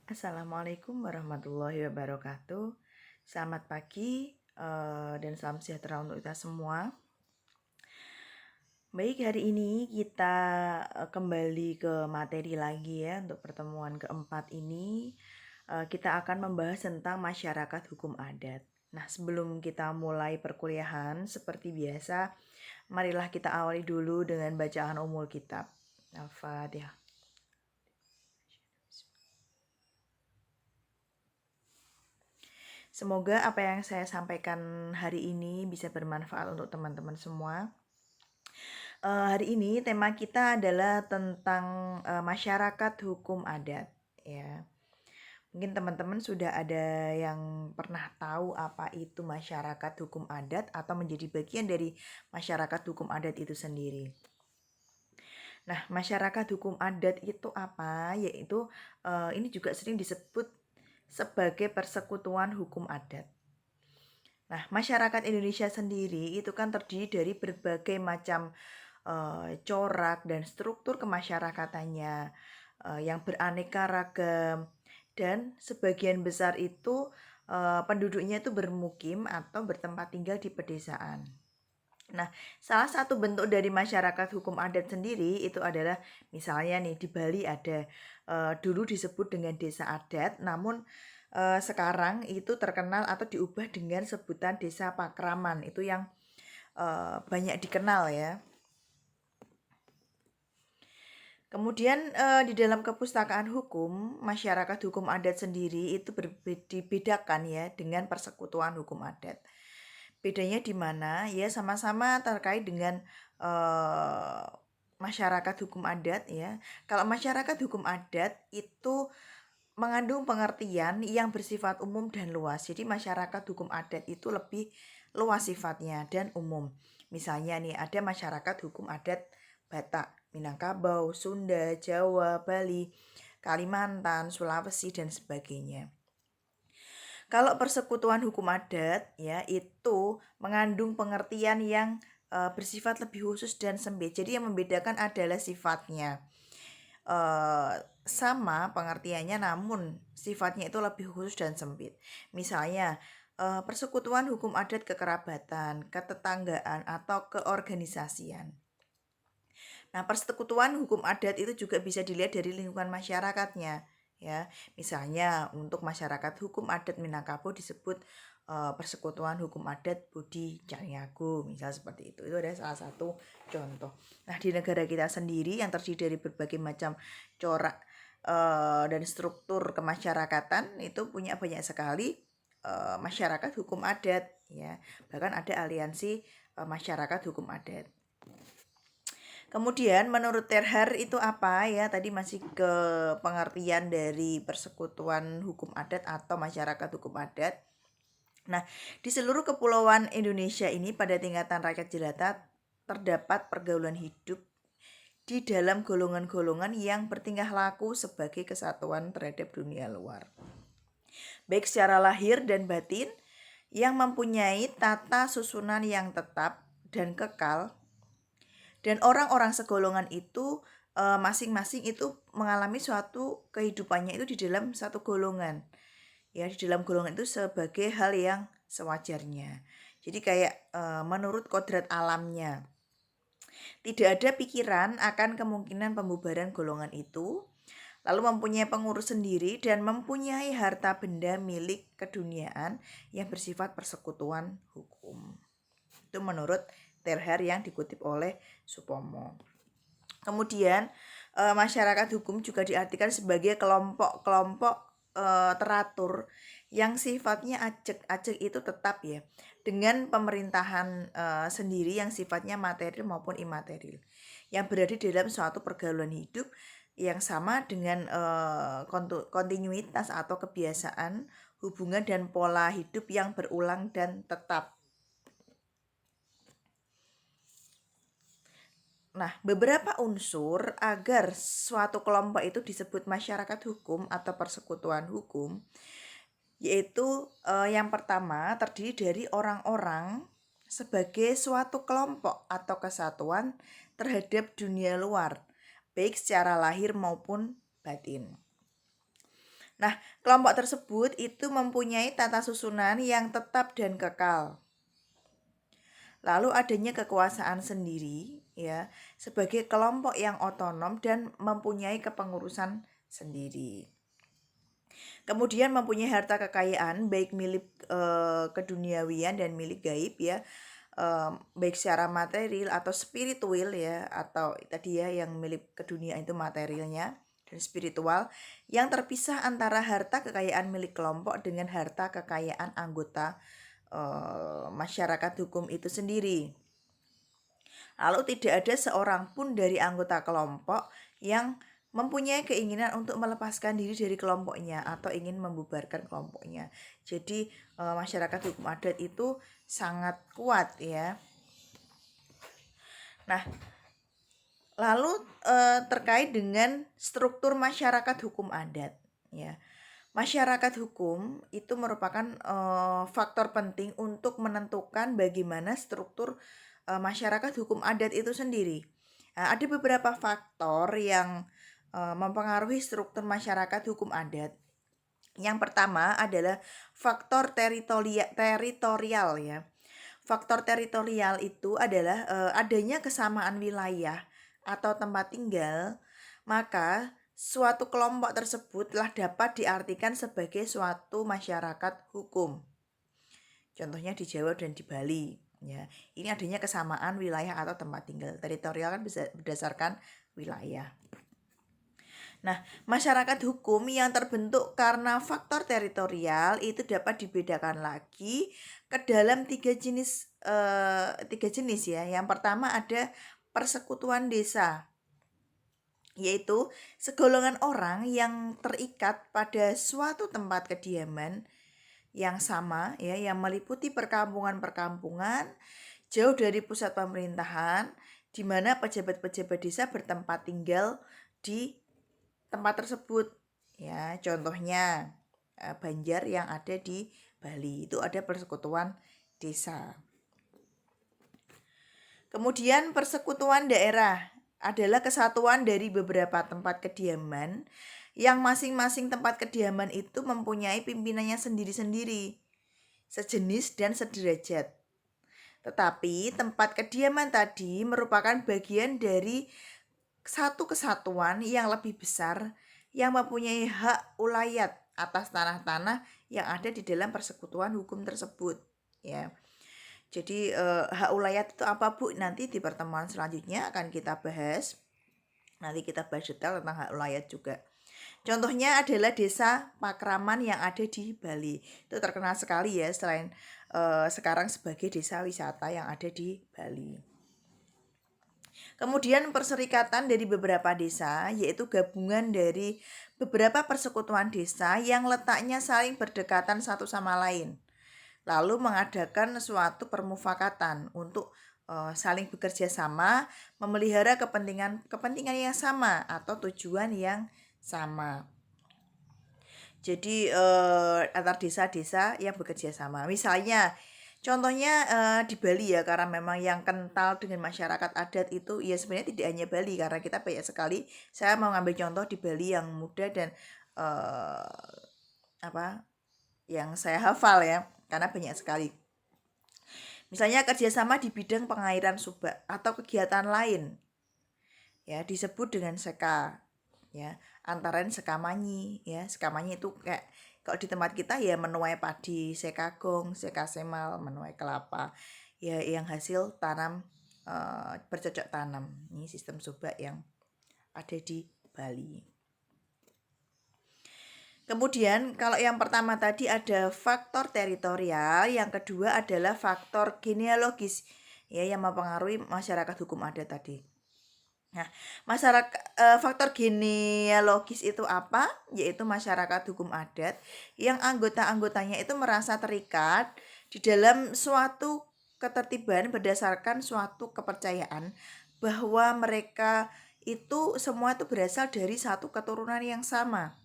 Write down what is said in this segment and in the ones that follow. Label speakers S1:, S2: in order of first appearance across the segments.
S1: Assalamualaikum warahmatullahi wabarakatuh. Selamat pagi dan salam sejahtera untuk kita semua. Baik, hari ini kita kembali ke materi lagi ya. Untuk pertemuan keempat ini kita akan membahas tentang masyarakat hukum adat. Nah, sebelum kita mulai perkuliahan seperti biasa, marilah kita awali dulu dengan bacaan umul kitab. Al-Fatihah. Semoga apa yang saya sampaikan hari ini bisa bermanfaat untuk teman-teman semua. Hari ini tema kita adalah tentang masyarakat hukum adat, ya. Mungkin teman-teman sudah ada yang pernah tahu apa itu masyarakat hukum adat atau menjadi bagian dari masyarakat hukum adat itu sendiri. Nah, masyarakat hukum adat itu apa? Yaitu ini juga sering disebut sebagai persekutuan hukum adat. Nah, masyarakat Indonesia sendiri itu kan terdiri dari berbagai macam corak dan struktur kemasyarakatannya yang beraneka ragam, dan sebagian besar itu penduduknya itu bermukim atau bertempat tinggal di pedesaan. Nah, salah satu bentuk dari masyarakat hukum adat sendiri itu adalah misalnya nih di Bali ada dulu disebut dengan desa adat, namun sekarang itu terkenal atau diubah dengan sebutan desa pakraman. Itu yang banyak dikenal ya. Kemudian di dalam kepustakaan hukum, masyarakat hukum adat sendiri itu dibedakan ya dengan persekutuan hukum adat. Bedanya di mana? Ya sama-sama terkait dengan masyarakat hukum adat ya. Kalau masyarakat hukum adat itu mengandung pengertian yang bersifat umum dan luas. Jadi masyarakat hukum adat itu lebih luas sifatnya dan umum. Misalnya nih ada masyarakat hukum adat Batak, Minangkabau, Sunda, Jawa, Bali, Kalimantan, Sulawesi, dan sebagainya. Kalau persekutuan hukum adat ya itu mengandung pengertian yang bersifat lebih khusus dan sempit. Jadi yang membedakan adalah sifatnya. Sama pengertiannya namun sifatnya itu lebih khusus dan sempit. Misalnya persekutuan hukum adat kekerabatan, ketetanggaan, atau keorganisasian. Nah, persekutuan hukum adat itu juga bisa dilihat dari lingkungan masyarakatnya, ya. Misalnya untuk masyarakat hukum adat Minangkabau disebut persekutuan hukum adat Budi Caniago, misal seperti itu. Itu adalah salah satu contoh. Nah, di negara kita sendiri yang terdiri dari berbagai macam corak dan struktur kemasyarakatan itu punya banyak sekali masyarakat hukum adat, ya. Bahkan ada aliansi masyarakat hukum adat. Kemudian menurut Terhar itu apa ya? Tadi masih ke pengertian dari persekutuan hukum adat atau masyarakat hukum adat. Nah, di seluruh kepulauan Indonesia ini pada tingkatan rakyat jelata terdapat pergaulan hidup di dalam golongan-golongan yang bertingkah laku sebagai kesatuan terhadap dunia luar. Baik secara lahir dan batin yang mempunyai tata susunan yang tetap dan kekal. Dan orang-orang segolongan itu masing-masing itu mengalami suatu kehidupannya itu di dalam satu golongan. Ya, di dalam golongan itu sebagai hal yang sewajarnya. Jadi kayak menurut kodrat alamnya. Tidak ada pikiran akan kemungkinan pembubaran golongan itu, lalu mempunyai pengurus sendiri dan mempunyai harta benda milik keduniaan yang bersifat persekutuan hukum. Itu menurut Terhar yang dikutip oleh Supomo. Kemudian masyarakat hukum juga diartikan sebagai kelompok-kelompok teratur yang sifatnya ajek itu tetap ya, dengan pemerintahan sendiri yang sifatnya material maupun imaterial, yang berada di dalam suatu pergaulan hidup yang sama dengan kontinuitas atau kebiasaan hubungan dan pola hidup yang berulang dan tetap. Nah, beberapa unsur agar suatu kelompok itu disebut masyarakat hukum atau persekutuan hukum, yaitu yang pertama terdiri dari orang-orang sebagai suatu kelompok atau kesatuan terhadap dunia luar, baik secara lahir maupun batin. Nah, kelompok tersebut itu mempunyai tata susunan yang tetap dan kekal. Lalu adanya kekuasaan sendiri ya sebagai kelompok yang otonom dan mempunyai kepengurusan sendiri. Kemudian mempunyai harta kekayaan baik milik keduniawian dan milik gaib ya. Baik secara material atau spiritual ya, atau tadi ya yang milik kedunia itu materialnya dan spiritual, yang terpisah antara harta kekayaan milik kelompok dengan harta kekayaan anggota masyarakat hukum itu sendiri. Lalu tidak ada seorang pun dari anggota kelompok yang mempunyai keinginan untuk melepaskan diri dari kelompoknya atau ingin membubarkan kelompoknya. Jadi masyarakat hukum adat itu sangat kuat ya. Nah, lalu terkait dengan struktur masyarakat hukum adat ya. Masyarakat hukum itu merupakan faktor penting untuk menentukan bagaimana struktur masyarakat hukum adat itu sendiri. Nah, ada beberapa faktor yang mempengaruhi struktur masyarakat hukum adat. Yang pertama adalah faktor teritorial ya. Faktor teritorial itu adalah adanya kesamaan wilayah atau tempat tinggal, maka suatu kelompok tersebutlah dapat diartikan sebagai suatu masyarakat hukum. Contohnya di Jawa dan di Bali ya. Ini adanya kesamaan wilayah atau tempat tinggal. Teritorial kan bisa berdasarkan wilayah. Nah, masyarakat hukum yang terbentuk karena faktor teritorial itu dapat dibedakan lagi ke dalam tiga jenis ya. Yang pertama ada persekutuan desa, yaitu segolongan orang yang terikat pada suatu tempat kediaman yang sama ya, yang meliputi perkampungan-perkampungan jauh dari pusat pemerintahan, di mana pejabat-pejabat desa bertempat tinggal di tempat tersebut ya. Contohnya Banjar yang ada di Bali itu ada persekutuan desa. Kemudian persekutuan daerah adalah kesatuan dari beberapa tempat kediaman yang masing-masing tempat kediaman itu mempunyai pimpinannya sendiri-sendiri, sejenis dan sederajat. Tetapi tempat kediaman tadi merupakan bagian dari satu kesatuan yang lebih besar yang mempunyai hak ulayat atas tanah-tanah yang ada di dalam persekutuan hukum tersebut ya. Jadi hak ulayat itu apa Bu? Nanti di pertemuan selanjutnya akan kita bahas. Nanti kita bahas detail tentang hak ulayat juga. Contohnya adalah desa Pakraman yang ada di Bali. Itu terkenal sekali ya, selain sekarang sebagai desa wisata yang ada di Bali. Kemudian perserikatan dari beberapa desa, yaitu gabungan dari beberapa persekutuan desa yang letaknya saling berdekatan satu sama lain. Lalu mengadakan suatu permufakatan untuk saling bekerja sama, memelihara kepentingan yang sama atau tujuan yang sama. Jadi antar desa-desa yang bekerja sama. Misalnya contohnya di Bali ya, karena memang yang kental dengan masyarakat adat itu ya sebenarnya tidak hanya Bali, karena kita banyak sekali. Saya mau ngambil contoh di Bali yang muda dan yang saya hafal ya, karena banyak sekali. Misalnya kerjasama di bidang pengairan subak atau kegiatan lain ya disebut dengan seka ya, antara sekamanyi ya. Sekamanyi itu kayak kalau di tempat kita ya menuai padi, sekagong, sekasemal, menuai kelapa ya, yang hasil tanam bercocok tanam. Ini sistem subak yang ada di Bali. Kemudian kalau yang pertama tadi ada faktor teritorial, yang kedua adalah faktor genealogis ya, yang mempengaruhi masyarakat hukum adat tadi. Nah, faktor genealogis itu apa? Yaitu masyarakat hukum adat yang anggota-anggotanya itu merasa terikat di dalam suatu ketertiban berdasarkan suatu kepercayaan bahwa mereka itu semua itu berasal dari satu keturunan yang sama.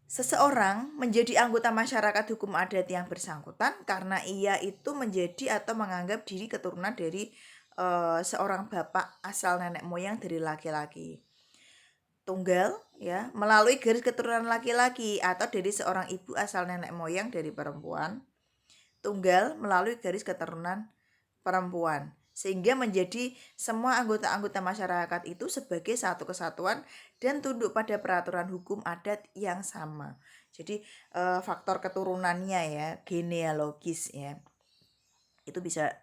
S1: Seseorang menjadi anggota masyarakat hukum adat yang bersangkutan karena ia itu menjadi atau menganggap diri keturunan dari seorang bapak asal nenek moyang dari laki-laki tunggal ya, melalui garis keturunan laki-laki atau dari seorang ibu asal nenek moyang dari perempuan tunggal melalui garis keturunan perempuan, sehingga menjadi semua anggota-anggota masyarakat itu sebagai satu kesatuan dan tunduk pada peraturan hukum adat yang sama. Jadi faktor keturunannya ya, genealogis ya. Itu bisa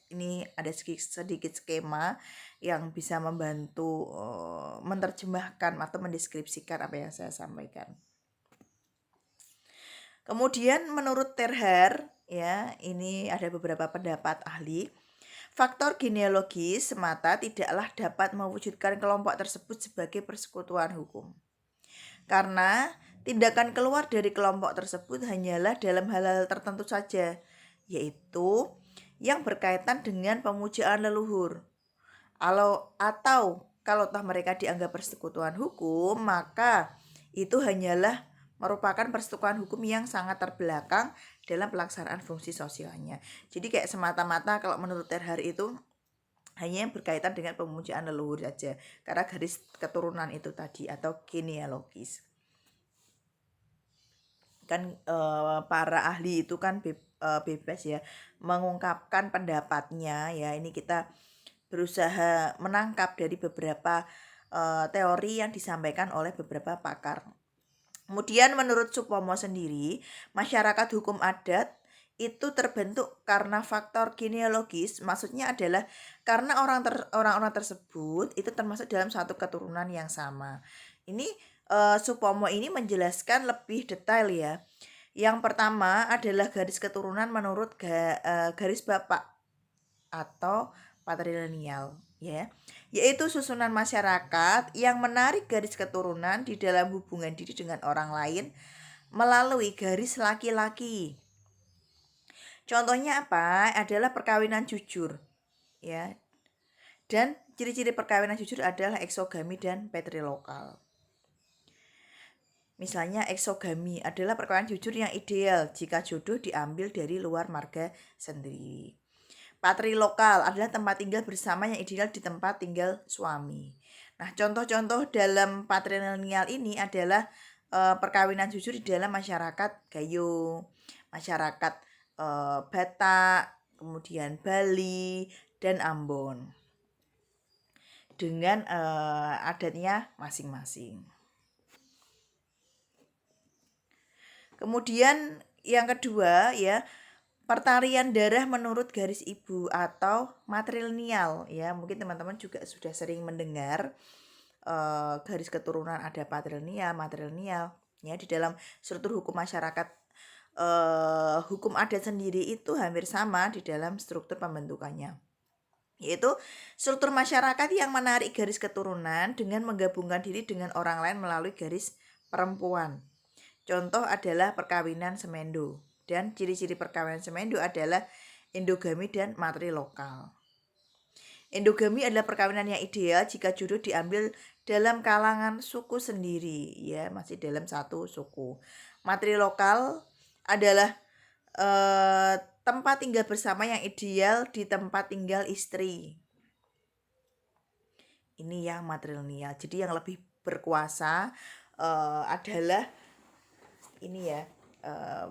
S1: ini ada sedikit skema yang bisa membantu menerjemahkan atau mendeskripsikan apa yang saya sampaikan. Kemudian menurut Terher ya, ini ada beberapa pendapat ahli. Faktor genealogis semata tidaklah dapat mewujudkan kelompok tersebut sebagai persekutuan hukum. Karena tindakan keluar dari kelompok tersebut hanyalah dalam hal-hal tertentu saja, yaitu yang berkaitan dengan pemujaan leluhur. Atau kalau toh mereka dianggap persekutuan hukum, maka itu hanyalah merupakan persekutuan hukum yang sangat terbelakang dalam pelaksanaan fungsi sosialnya. Jadi kayak semata-mata kalau menurut Terhar itu hanya yang berkaitan dengan pemujaan leluhur saja, karena garis keturunan itu tadi atau genealogis. Kan para ahli itu kan bebas ya mengungkapkan pendapatnya ya. Ini kita berusaha menangkap dari beberapa teori yang disampaikan oleh beberapa pakar. Kemudian menurut Supomo sendiri, masyarakat hukum adat itu terbentuk karena faktor genealogis, maksudnya adalah karena orang-orang tersebut itu termasuk dalam satu keturunan yang sama. Ini Supomo ini menjelaskan lebih detail ya. Yang pertama adalah garis keturunan menurut garis bapak atau patrilineal ya, yaitu susunan masyarakat yang menarik garis keturunan di dalam hubungan diri dengan orang lain melalui garis laki-laki. Contohnya apa? Adalah perkawinan jujur ya. Dan ciri-ciri perkawinan jujur adalah eksogami dan patrilokal. Misalnya eksogami adalah perkawinan jujur yang ideal jika jodoh diambil dari luar marga sendiri. Patrilokal adalah tempat tinggal bersama yang ideal di tempat tinggal suami. Nah, contoh-contoh dalam patrilineal ini adalah perkawinan jujur di dalam masyarakat Gayo, masyarakat Batak, kemudian Bali, dan Ambon. Dengan adatnya masing-masing. Kemudian yang kedua ya, pertalian darah menurut garis ibu atau matrilineal ya. Mungkin teman-teman juga sudah sering mendengar garis keturunan ada patrilineal, matrilineal ya. Di dalam struktur hukum masyarakat hukum adat sendiri itu hampir sama di dalam struktur pembentukannya, yaitu struktur masyarakat yang menarik garis keturunan dengan menggabungkan diri dengan orang lain melalui garis perempuan. Contoh adalah perkawinan semendo. Dan ciri-ciri perkawinan semendo adalah endogami dan matrilokal. Endogami adalah perkawinan yang ideal jika jodoh diambil dalam kalangan suku sendiri, ya masih dalam satu suku. Matrilokal adalah tempat tinggal bersama yang ideal di tempat tinggal istri. Ini yang matrilineal. Jadi yang lebih berkuasa adalah ini ya,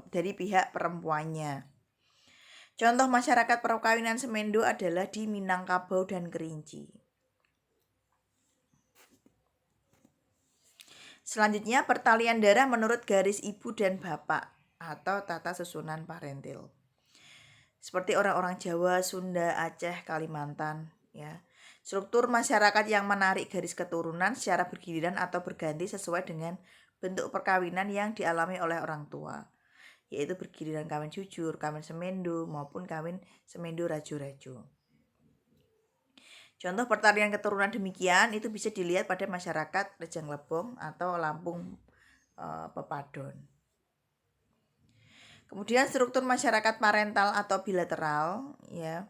S1: dari pihak perempuannya. Contoh masyarakat perkawinan semendo adalah di Minangkabau dan Kerinci. Selanjutnya pertalian darah menurut garis ibu dan bapak atau tata susunan parentil. Seperti orang-orang Jawa, Sunda, Aceh, Kalimantan ya. Struktur masyarakat yang menarik garis keturunan secara bergiliran atau berganti sesuai dengan bentuk perkawinan yang dialami oleh orang tua, yaitu bergiliran kawin jujur, kawin semendo, maupun kawin semendo rajo-rajo. Contoh pertalian keturunan demikian itu bisa dilihat pada masyarakat Rejang Lebong atau Lampung Pepadon. Kemudian struktur masyarakat parental atau bilateral ya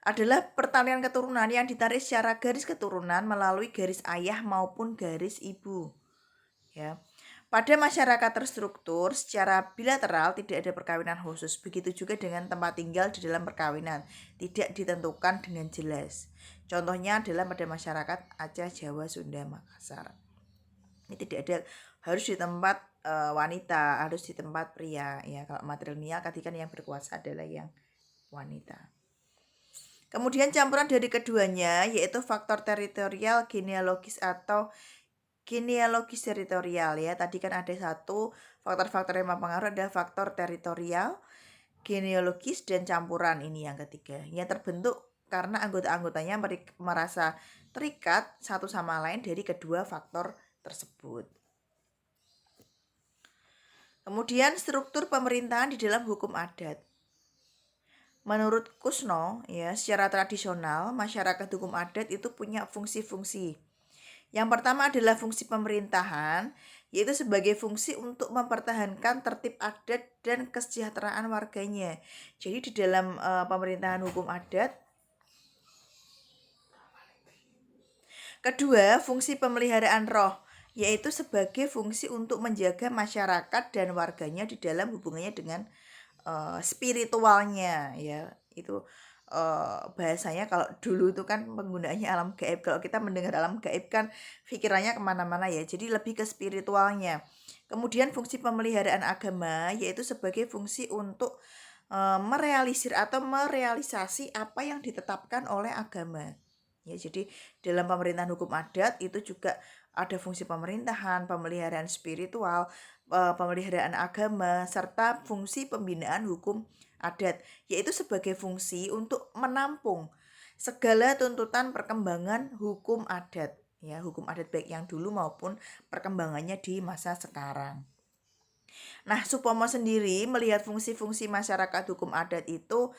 S1: adalah pertalian keturunan yang ditarik secara garis keturunan melalui garis ayah maupun garis ibu. Ya. Pada masyarakat terstruktur secara bilateral tidak ada perkawinan khusus. Begitu juga dengan tempat tinggal di dalam perkawinan, tidak ditentukan dengan jelas. Contohnya adalah pada masyarakat Aceh, Jawa, Sunda, Makassar. Ini tidak ada harus di tempat wanita, harus di tempat pria ya. Kalau matrilineal tadi kan yang berkuasa adalah yang wanita. Kemudian campuran dari keduanya yaitu faktor teritorial, genealogis atau genealogis teritorial ya. Tadi kan ada satu faktor-faktor yang mempengaruhi, ada faktor teritorial, genealogis, dan campuran. Ini yang ketiga. Yang terbentuk karena anggota-anggotanya merasa terikat satu sama lain dari kedua faktor tersebut. Kemudian struktur pemerintahan di dalam hukum adat. Menurut Kusno, ya, secara tradisional masyarakat hukum adat itu punya fungsi-fungsi. Yang pertama adalah fungsi pemerintahan, yaitu sebagai fungsi untuk mempertahankan tertib adat dan kesejahteraan warganya. Jadi di dalam pemerintahan hukum adat. Kedua, fungsi pemeliharaan roh, yaitu sebagai fungsi untuk menjaga masyarakat dan warganya di dalam hubungannya dengan spiritualnya ya. Itu bahasanya kalau dulu itu kan penggunaannya alam gaib. Kalau kita mendengar alam gaib kan pikirannya kemana-mana ya, jadi lebih ke spiritualnya. Kemudian fungsi pemeliharaan agama yaitu sebagai fungsi untuk merealisir atau merealisasi apa yang ditetapkan oleh agama ya. Jadi dalam pemerintahan hukum adat itu juga ada fungsi pemerintahan, pemeliharaan spiritual, pemeliharaan agama, serta fungsi pembinaan hukum adat, yaitu sebagai fungsi untuk menampung segala tuntutan perkembangan hukum adat ya, hukum adat baik yang dulu maupun perkembangannya di masa sekarang. Nah, Supomo sendiri melihat fungsi-fungsi masyarakat hukum adat itu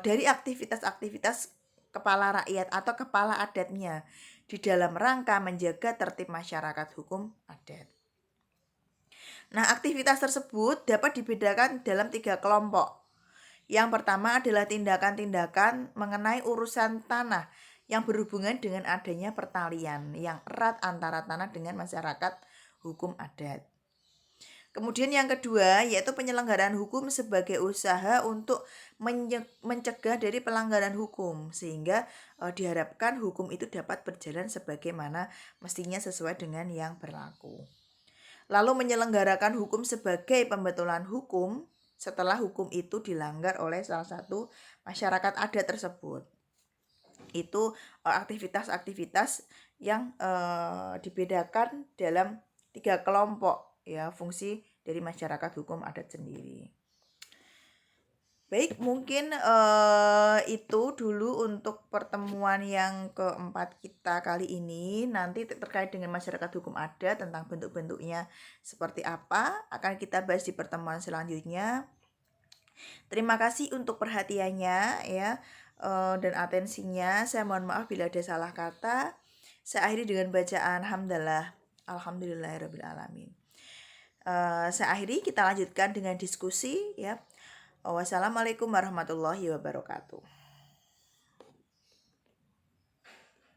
S1: dari aktivitas-aktivitas kepala rakyat atau kepala adatnya di dalam rangka menjaga tertib masyarakat hukum adat. Nah, aktivitas tersebut dapat dibedakan dalam 3 kelompok. Yang pertama adalah tindakan-tindakan mengenai urusan tanah yang berhubungan dengan adanya pertalian yang erat antara tanah dengan masyarakat hukum adat. Kemudian yang kedua yaitu penyelenggaraan hukum sebagai usaha untuk mencegah dari pelanggaran hukum, sehingga diharapkan hukum itu dapat berjalan sebagaimana mestinya sesuai dengan yang berlaku. Lalu menyelenggarakan hukum sebagai pembetulan hukum setelah hukum itu dilanggar oleh salah satu masyarakat adat tersebut. Itu aktivitas-aktivitas yang dibedakan dalam 3 kelompok ya, fungsi dari masyarakat hukum adat sendiri. Baik, mungkin itu dulu untuk pertemuan yang keempat kita kali ini. Nanti terkait dengan masyarakat hukum adat, tentang bentuk-bentuknya seperti apa, akan kita bahas di pertemuan selanjutnya. Terima kasih untuk perhatiannya ya, dan atensinya. Saya mohon maaf bila ada salah kata. Saya akhiri dengan bacaan hamdalah, alhamdulillahirrabbilalamin. Saya akhiri, kita lanjutkan dengan diskusi ya. Wassalamualaikum warahmatullahi wabarakatuh.